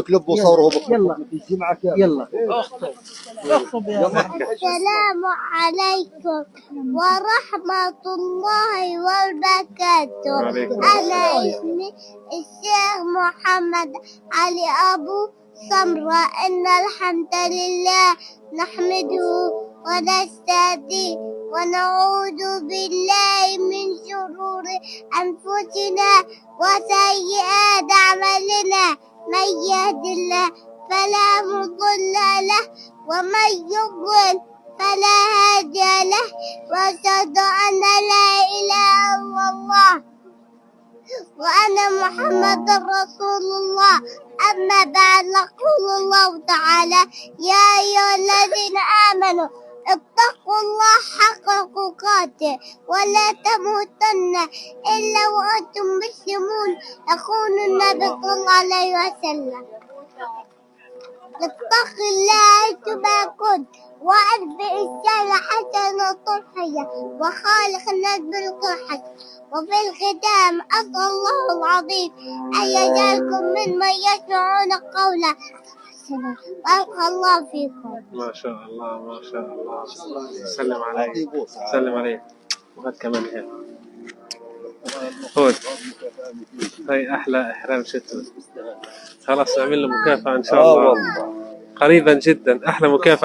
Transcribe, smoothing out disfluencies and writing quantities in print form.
كلب وصوره يلا في الجمعة كامل. يلا اخطب يا السلام عليكم ورحمة الله وبركاته. أنا اسمي الشيخ محمد علي أبو سمرة. إن الحمد لله نحمده ونستهديه ونعوذ بالله من شرور أنفسنا وسيئات أعمالنا. من يهد الله فلا مضل له ومن يضلل فلا هادي له. وأشهد أن لا إله إلا الله وأن محمد رسول الله. أما بعد يقول الله تعالى: يا أيها الذين آمنوا اتقوا الله حق تقاته ولا تموتن إلا وأنتم مسلمون. يقول النبي صلى الله عليه وسلم: اتق الله حيثما كنت وأتبع السهل حتى نطرحية وخالق الناس بالقرحة. وفي الختام أسأل الله العظيم أن يجعلكم ممن يسمعون قولا بارك الله فيكم. ما شاء الله ما شاء الله. سلم عليك سلم عليك. وهات كمان هيك خذ. هاي أحلى إحرام شتوي. خلاص نعمل له مكافأة إن شاء الله والله قريبا جدا. أحلى مكافأة.